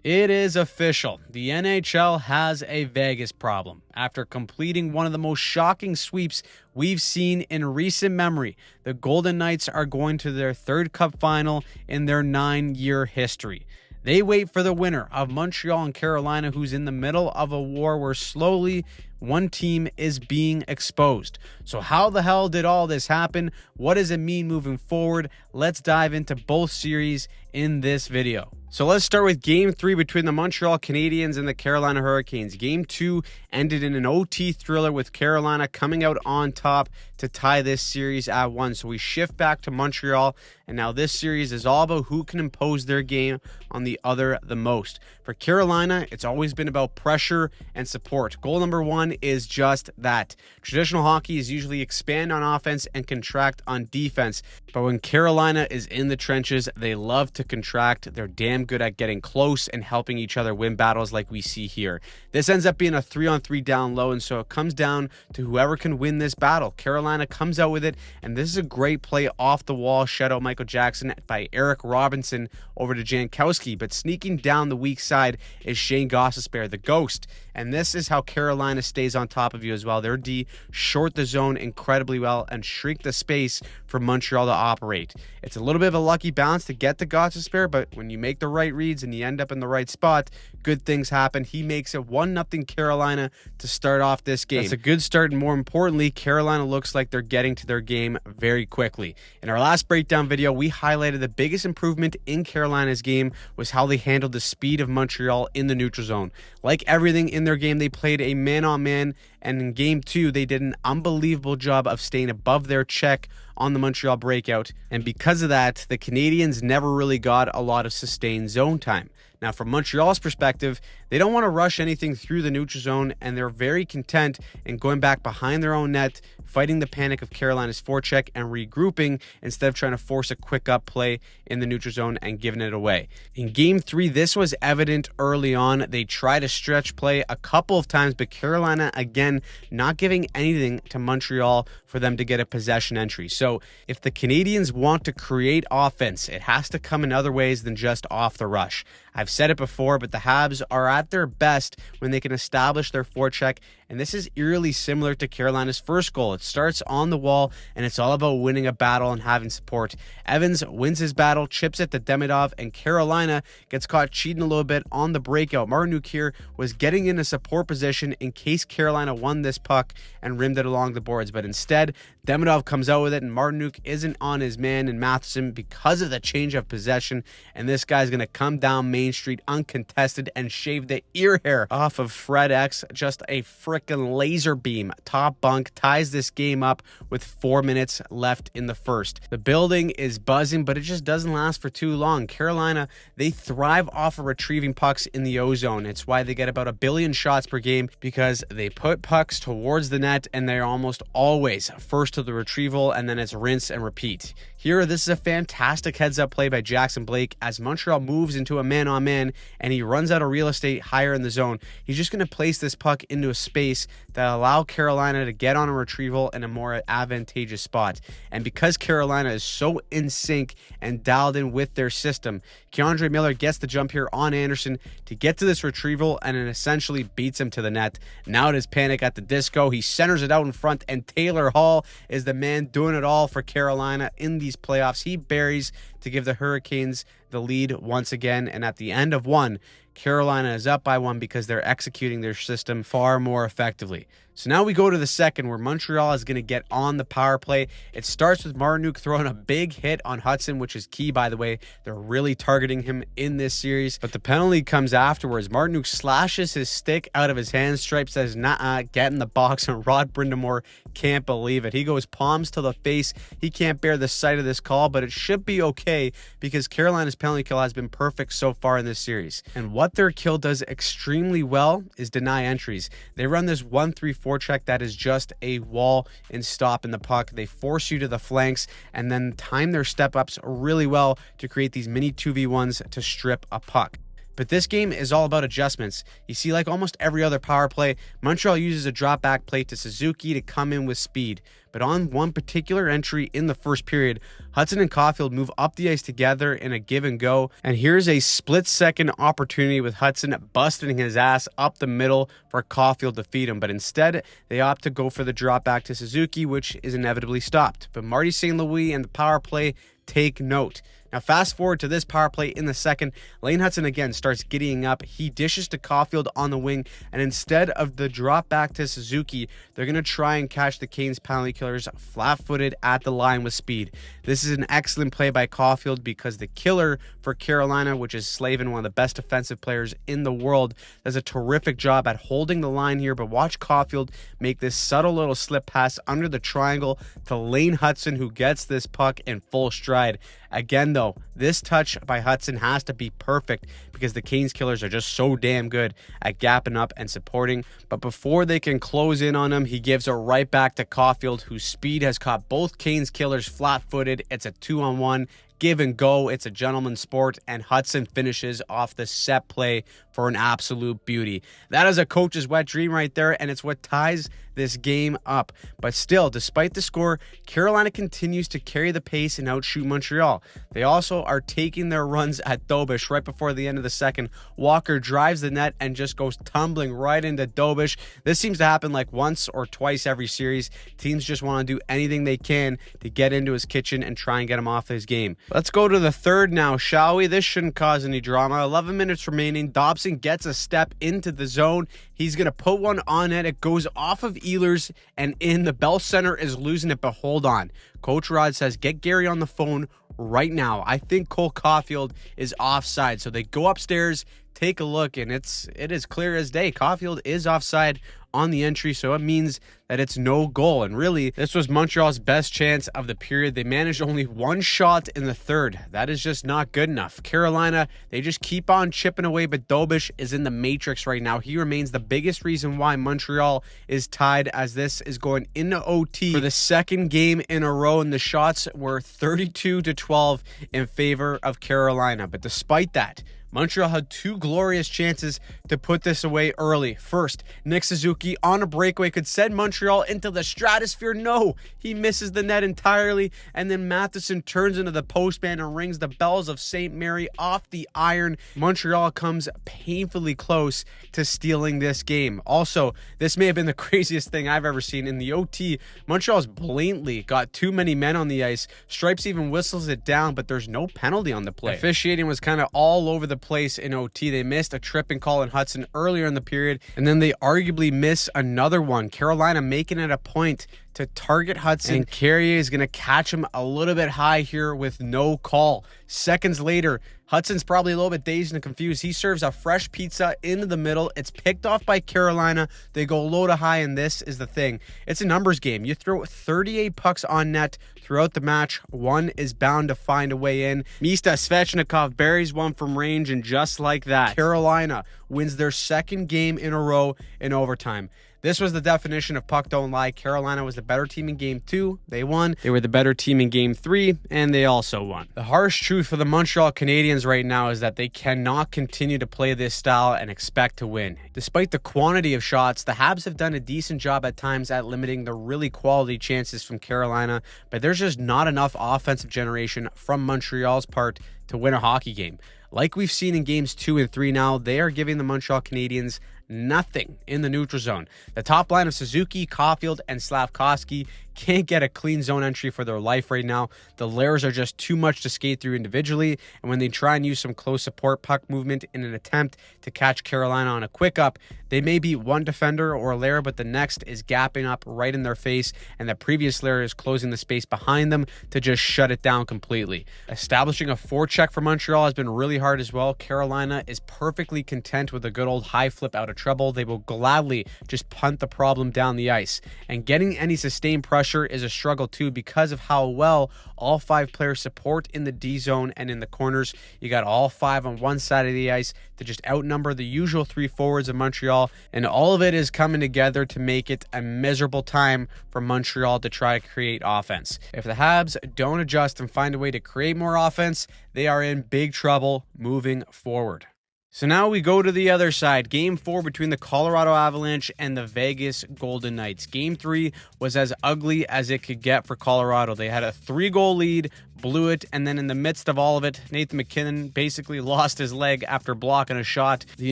It is official. The NHL has a Vegas problem. After completing one of the most shocking sweeps we've seen in recent memory, the Golden Knights are going to their third cup final in their 9-year history. They wait for the winner of Montreal and Carolina, who's in the middle of a war where slowly one team is being exposed. So how the hell did all this happen? What does it mean moving forward? Let's dive into both series in this video. So let's start with Game 3 between the Montreal Canadiens and the Carolina Hurricanes. Game 2 ended in an OT thriller with Carolina coming out on top to tie this series at 1. So we shift back to Montreal, and now this series is all about who can impose their game on the other the most. For Carolina, it's always been about pressure and support. Goal number 1 is just that. Traditional hockey is usually expand on offense and contract on defense. But when Carolina is in the trenches, they love to contract. They're damn good at getting close and helping each other win battles like we see here. This ends up being a 3-on-3 down low, and so it comes down to whoever can win this battle. Carolina comes out with it, and this is a great play off the wall, shutout Michael Jackson by Eric Robinson over to Jankowski, but sneaking down the weak side is Shane Gostisbehere, the ghost, and this is how Carolina stays on top of you as well. Their D short the zone incredibly well and shrink the space for Montreal to operate. It's a little bit of a lucky balance to get to Gostisbehere, but when you make the right reads and you end up in the right spot, good things happen. He makes it 1-0 Carolina to start off this game. That's a good start, and more importantly, Carolina looks like they're getting to their game very quickly. In our last breakdown video, we highlighted the biggest improvement in Carolina's game was how they handled the speed of Montreal in the neutral zone. Like everything in their game, they played a man-on-man, and in Game 2, they did an unbelievable job of staying above their check on the Montreal breakout, and because of that, the Canadiens never really got a lot of sustained zone time. Now, from Montreal's perspective, they don't want to rush anything through the neutral zone, and they're very content in going back behind their own net, fighting the panic of Carolina's forecheck and regrouping instead of trying to force a quick up play in the neutral zone and giving it away. In Game 3, this was evident early on. They tried a stretch play a couple of times, but Carolina, again, not giving anything to Montreal for them to get a possession entry. So if the Canadiens want to create offense, it has to come in other ways than just off the rush. I've said it before, but the Habs are at their best when they can establish their forecheck, and this is eerily similar to Carolina's first goal. It starts on the wall, and it's all about winning a battle and having support. Evans wins his battle, chips it to Demidov, and Carolina gets caught cheating a little bit on the breakout. Martinuk here was getting in a support position in case Carolina won this puck and rimmed it along the boards, but instead, Demidov comes out with it, and Martinuk isn't on his man in Matheson because of the change of possession, and this guy's going to come down Main Street uncontested and shave the ear hair off of Fred X. Just a frickin' laser beam. Top bunk ties this game up with 4 minutes left in the first. The building is buzzing, but it just doesn't last for too long. Carolina, they thrive off of retrieving pucks in the O-zone. It's why they get about 1 billion shots per game, because they put pucks towards the net, and they're almost always first to the retrieval, and then it's rinse and repeat. Here, this is a fantastic heads-up play by Jackson Blake as Montreal moves into a man-on-man, and he runs out of real estate higher in the zone. He's just going to place this puck into a space that allow Carolina to get on a retrieval in a more advantageous spot. And because Carolina is so in sync and dialed in with their system, Keandre Miller gets the jump here on Anderson to get to this retrieval, and it essentially beats him to the net. Now it is panic at the disco. He centers it out in front, and Taylor Hall is the man doing it all for Carolina in these playoffs. He buries to give the Hurricanes the lead once again, and at the end of one, Carolina is up by 1 because they're executing their system far more effectively. So now we go to the second, where Montreal is going to get on the power play. It starts with Martinuk throwing a big hit on Hudson, which is key, by the way. They're really targeting him in this series, but the penalty comes afterwards. Martinuk slashes his stick out of his hand. Stripe says, nah, get in the box, and Rod Brindamore can't believe it. He goes palms to the face. He can't bear the sight of this call, but it should be okay because Carolina's penalty kill has been perfect so far in this series. And what their kill does extremely well is deny entries. They run this 1-3-4 forecheck that is just a wall and stop in the puck. They force you to the flanks and then time their step ups really well to create these mini 2v1s to strip a puck. But this game is all about adjustments. You see, like almost every other power play, Montreal uses a drop back play to Suzuki to come in with speed. But on one particular entry in the first period, Hudson and Caulfield move up the ice together in a give and go. And here's a split-second opportunity with Hudson busting his ass up the middle for Caulfield to feed him. But instead, they opt to go for the drop back to Suzuki, which is inevitably stopped. But Marty St. Louis and the power play take note. Now, fast forward to this power play in the second. Lane Hudson again starts giddying up. He dishes to Caulfield on the wing, and instead of the drop back to Suzuki, they're going to try and catch the Canes penalty killers flat-footed at the line with speed. This is an excellent play by Caulfield because the killer for Carolina, which is Slavin, one of the best defensive players in the world, does a terrific job at holding the line here. But watch Caulfield make this subtle little slip pass under the triangle to Lane Hudson, who gets this puck in full stride. Again, though, this touch by Hudson has to be perfect because the Canes killers are just so damn good at gapping up and supporting. But before they can close in on him, he gives it right back to Caulfield, whose speed has caught both Canes killers flat-footed. It's a 2-on-1. Give and go. It's a gentleman's sport, and Hudson finishes off the set play for an absolute beauty. That is a coach's wet dream right there, and it's what ties this game up. But still, despite the score, Carolina continues to carry the pace and outshoot Montreal. They also are taking their runs at Dobish right before the end of the second. Walker drives the net and just goes tumbling right into Dobish. This seems to happen like once or twice every series. Teams just want to do anything they can to get into his kitchen and try and get him off his game. Let's go to the third now, shall we? This shouldn't cause any drama. 11 minutes remaining. Dobson gets a step into the zone. He's going to put one on it. It goes off of Ehlers and in. The Bell Center is losing it, but hold on. Coach Rod says, get Gary on the phone right now. I think Cole Caulfield is offside. So they go upstairs, take a look, and it is clear as day. Caulfield is offside on the entry, so it means that it's no goal. And really, this was Montreal's best chance of the period. They managed only one shot in the third. That is just not good enough. Carolina, they just keep on chipping away, but Dobish is in the matrix right now. He remains the biggest reason why Montreal is tied, as this is going into OT for the second game in a row, and the shots were 32-12 in favor of Carolina. But despite that, Montreal had two glorious chances to put this away early. First, Nick Suzuki on a breakaway could send Montreal into the stratosphere. No, he misses the net entirely. And then Matheson turns into the postman and rings the bells of St. Mary off the iron. Montreal comes painfully close to stealing this game. Also, this may have been the craziest thing I've ever seen. In the OT, Montreal's blatantly got too many men on the ice. Stripes even whistles it down, but there's no penalty on the play. Officiating was kind of all over the place in OT. They missed a tripping call in Hudson earlier in the period, and then they arguably miss another one. Carolina making it a point to target Hudson, and Carrier is going to catch him a little bit high here with no call. Seconds later, Hudson's probably a little bit dazed and confused. He serves a fresh pizza into the middle. It's picked off by Carolina. They go low to high, and this is the thing. It's a numbers game. You throw 38 pucks on net throughout the match. One is bound to find a way in. Mista Svechnikov buries one from range, and just like that, Carolina wins their second game in a row in overtime. This was the definition of puck don't lie. Carolina was the better team in game 2. They won. They were the better team in game 3, and they also won. The harsh truth for the Montreal Canadiens right now is that they cannot continue to play this style and expect to win. Despite the quantity of shots, the Habs have done a decent job at times at limiting the really quality chances from Carolina, but there's just not enough offensive generation from Montreal's part to win a hockey game. Like we've seen in games 2 and 3 now, they are giving the Montreal Canadiens nothing in the neutral zone. The top line of Suzuki, Caulfield, and Slavkovsky can't get a clean zone entry for their life right now. The layers are just too much to skate through individually, and when they try and use some close support puck movement in an attempt to catch Carolina on a quick up, they may beat one defender or a layer, but the next is gapping up right in their face, and the previous layer is closing the space behind them to just shut it down completely. Establishing a forecheck for Montreal has been really hard as well. Carolina is perfectly content with a good old high flip out of trouble. They will gladly just punt the problem down the ice, and getting any sustained pressure is a struggle too because of how well all 5 players support in the D zone and in the corners. You got all 5 on one side of the ice to just outnumber the usual 3 forwards of Montreal, and all of it is coming together to make it a miserable time for Montreal to try to create offense. If the Habs don't adjust and find a way to create more offense, they are in big trouble moving forward. So now we go to the other side. Game 4 between the Colorado Avalanche and the Vegas Golden Knights. Game 3 was as ugly as it could get for Colorado. They had a 3-goal lead, blew it, and then in the midst of all of it, Nathan MacKinnon basically lost his leg after blocking a shot. The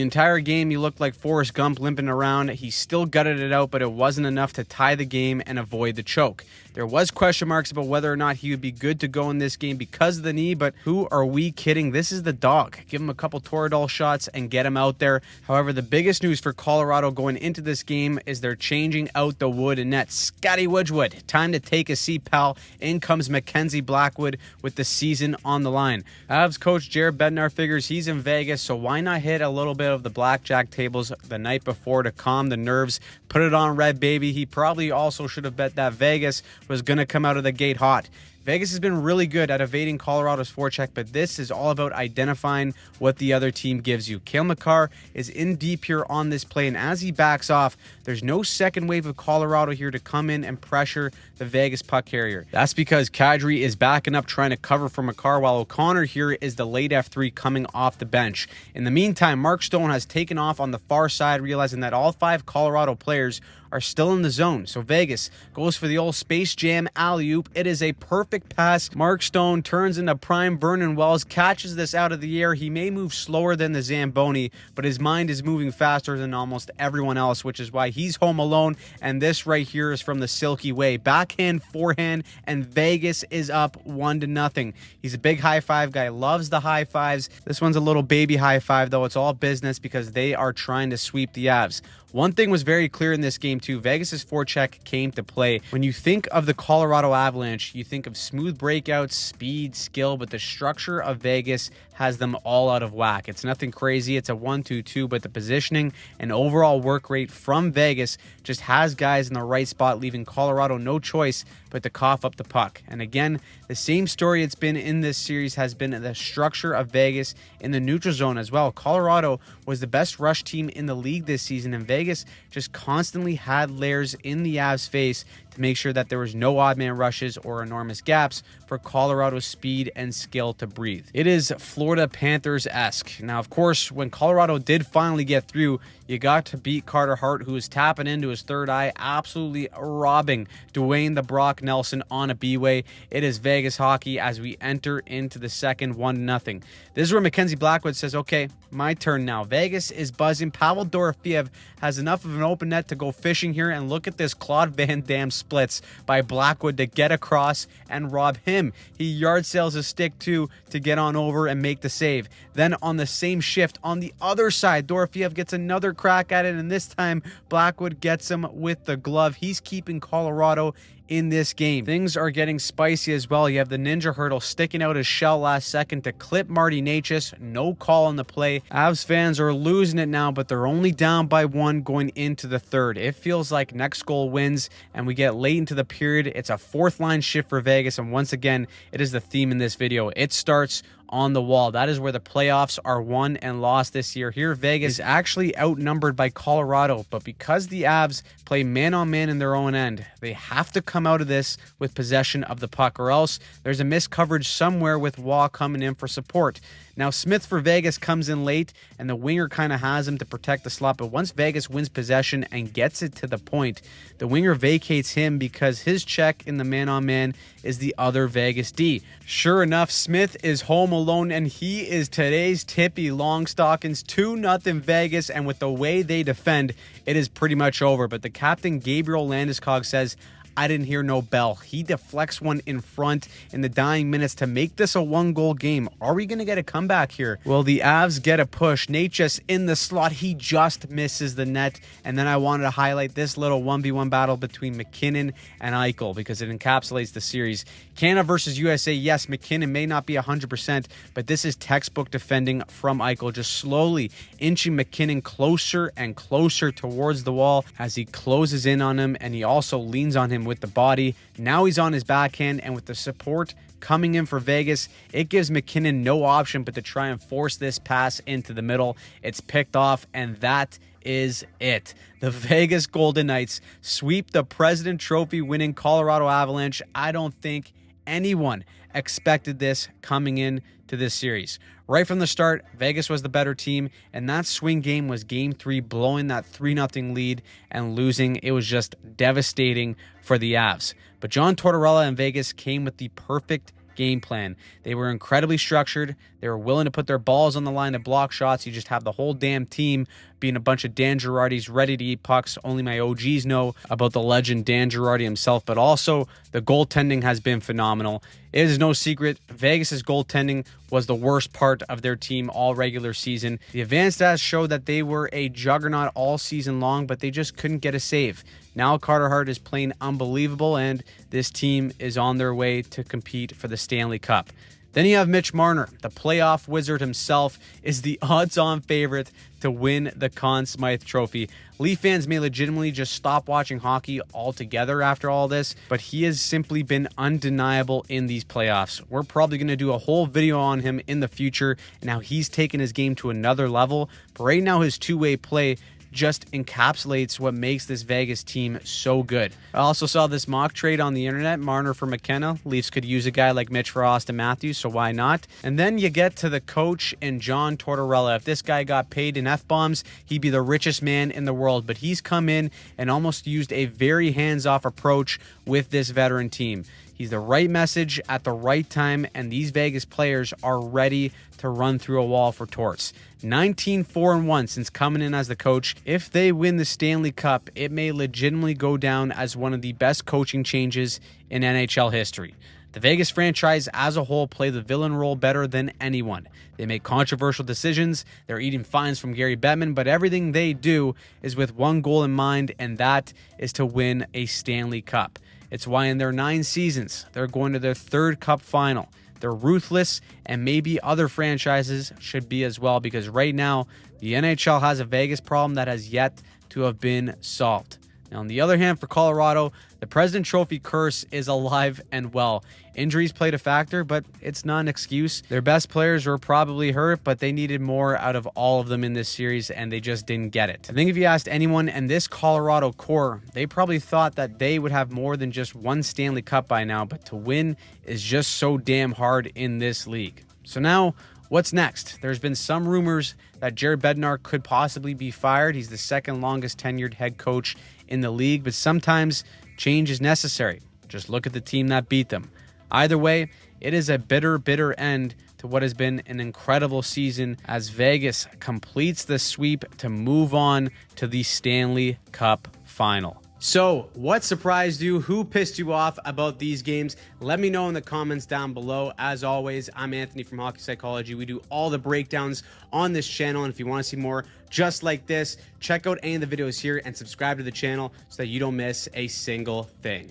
entire game, he looked like Forrest Gump limping around. He still gutted it out, but it wasn't enough to tie the game and avoid the choke. There was question marks about whether or not he would be good to go in this game because of the knee, but who are we kidding? This is the dog. Give him a couple Toradol shots and get him out there. However, the biggest news for Colorado going into this game is they're changing out the wood and net. Scotty Wedgwood, time to take a seat, pal. In comes Mackenzie Blackwood with the season on the line. Avs coach Jared Bednar figures he's in Vegas, so why not hit a little bit of the blackjack tables the night before to calm the nerves? Put it on red, baby. He probably also should have bet that Vegas was going to come out of the gate hot. Vegas has been really good at evading Colorado's forecheck, but this is all about identifying what the other team gives you. Cale Makar is in deep here on this play, and as he backs off, there's no second wave of Colorado here to come in and pressure the Vegas puck carrier. That's because Kadri is backing up trying to cover for Makar, while O'Connor here is the late F3 coming off the bench. In the meantime, Mark Stone has taken off on the far side, realizing that all 5 Colorado players are still in the zone. So Vegas goes for the old Space Jam alley-oop. It is a perfect pass. Mark Stone turns into prime Vernon Wells, catches this out of the air. He may move slower than the Zamboni, but his mind is moving faster than almost everyone else, which is why he's home alone. And this right here is from the Silky Way. Backhand, forehand, and Vegas is up 1-0. He's a big high five guy, loves the high fives. This one's a little baby high five, though. It's all business because they are trying to sweep the Avs. One thing was very clear in this game, too. Vegas' forecheck came to play. When you think of the Colorado Avalanche, you think of smooth breakouts, speed, skill, but the structure of Vegas has them all out of whack. It's nothing crazy. It's a 1-2-2, but the positioning and overall work rate from Vegas just has guys in the right spot, leaving Colorado no choice but to cough up the puck. And again, the same story it's been in this series has been the structure of Vegas in the neutral zone as well. Colorado was the best rush team in the league this season, and Vegas just constantly had layers in the Avs' face to make sure that there was no odd man rushes or enormous gaps for Colorado's speed and skill to breathe. It is Florida Panthers-esque. Now, of course, when Colorado did finally get through, you got to beat Carter Hart, who is tapping into his third eye, absolutely robbing Dwayne the Brock Nelson on a B-way. It is Vegas hockey as we enter into the second 1-0. This is where Mackenzie Blackwood says, okay, my turn now. Vegas is buzzing. Pavel Dorofeev has enough of an open net to go fishing here, and look at this Claude Van Damme splits by Blackwood to get across and rob him. He yard sails a stick too to get on over and make the save. Then on the same shift on the other side, Dorofeev gets another crack at it, and this time Blackwood gets him with the glove. He's keeping Colorado in this game. Things are getting spicy as well. You have the Ninja Hurdle sticking out his shell last second to clip Marty Necas. No call on the play. Avs fans are losing it now, but they're only down by 1 going into the third. It feels like next goal wins, and we get late into the period. It's a fourth line shift for Vegas, and once again, it is the theme in this video. It starts on the wall. That is where the playoffs are won and lost this year. Here, Vegas is actually outnumbered by Colorado, but because the Avs play man-on-man in their own end, they have to come out of this with possession of the puck, or else there's a missed coverage somewhere with Waugh coming in for support. Now, Smith for Vegas comes in late, and the winger kind of has him to protect the slot, but once Vegas wins possession and gets it to the point, the winger vacates him because his check in the man-on-man is the other Vegas D. Sure enough, Smith is home alone, and he is today's Tippy Longstockings. 2-0 Vegas, and with the way they defend, it is pretty much over. But the captain, Gabriel Landeskog, says, I didn't hear no bell. He deflects one in front in the dying minutes to make this a 1-goal game. Are we going to get a comeback here? Well, the Avs get a push. Necas in the slot. He just misses the net. And then I wanted to highlight this little 1v1 battle between MacKinnon and Eichel because it encapsulates the series. Canada versus USA. Yes, MacKinnon may not be 100%, but this is textbook defending from Eichel, just slowly inching MacKinnon closer and closer towards the wall as he closes in on him, and he also leans on him with the body. Now he's on his backhand, and with the support coming in for Vegas, it gives MacKinnon no option but to try and force this pass into the middle. It's picked off, and that is it. The Vegas Golden Knights sweep the President Trophy winning Colorado Avalanche. I don't think anyone expected this coming in to this series. Right from the start, Vegas was the better team, and that swing game was Game 3, blowing that 3-0 lead and losing. It was just devastating for the Avs. But John Tortorella and Vegas came with the perfect game plan. They were incredibly structured. They were willing to put their balls on the line to block shots. You just have the whole damn team being a bunch of Dan Girardis ready to eat pucks. Only my OGs know about the legend Dan Girardi himself, but also the goaltending has been phenomenal. It is no secret, Vegas's goaltending was the worst part of their team all regular season. The advanced stats showed that they were a juggernaut all season long, but they just couldn't get a save. Now Carter Hart is playing unbelievable, and this team is on their way to compete for the Stanley Cup. Then you have Mitch Marner, the playoff wizard himself, is the odds-on favorite to win the Conn Smythe Trophy. Leaf fans may legitimately just stop watching hockey altogether after all this, but he has simply been undeniable in these playoffs. We're probably going to do a whole video on him in the future and how he's taken his game to another level. But right now, his two-way play just encapsulates what makes this Vegas team so good. I also saw this mock trade on the internet, Marner for McKenna. Leafs could use a guy like Mitch for Austin Matthews, so why not? And then you get to the coach and John Tortorella. If this guy got paid in F-bombs, he'd be the richest man in the world. But he's come in and almost used a very hands-off approach with this veteran team. He's the right message at the right time, and these Vegas players are ready to run through a wall for Torts. 19-4-1 since coming in as the coach. If they win the Stanley Cup, it may legitimately go down as one of the best coaching changes in NHL history. The Vegas franchise as a whole play the villain role better than anyone. They make controversial decisions, they're eating fines from Gary Bettman, but everything they do is with one goal in mind, and that is to win a Stanley Cup. It's why in their 9 seasons, they're going to their 3rd Cup final. They're ruthless, and maybe other franchises should be as well, because right now, the NHL has a Vegas problem that has yet to have been solved. Now, on the other hand, for Colorado, the President Trophy curse is alive and well. Injuries played a factor, but it's not an excuse. Their best players were probably hurt, but they needed more out of all of them in this series, and they just didn't get it. I think if you asked anyone in this Colorado core, they probably thought that they would have more than just one Stanley Cup by now, but to win is just so damn hard in this league. So now, what's next? There's been some rumors that Jared Bednar could possibly be fired. He's the 2nd longest tenured head coach in the league, but sometimes change is necessary. Just look at the team that beat them. Either way, it is a bitter end to what has been an incredible season as Vegas completes the sweep to move on to the Stanley Cup final. So, what surprised you? Who pissed you off about these games? Let me know in the comments down below. As always, I'm Anthony from Hockey Psychology. We do all the breakdowns on this channel, and if you want to see more just like this, check out any of the videos here and subscribe to the channel so that you don't miss a single thing.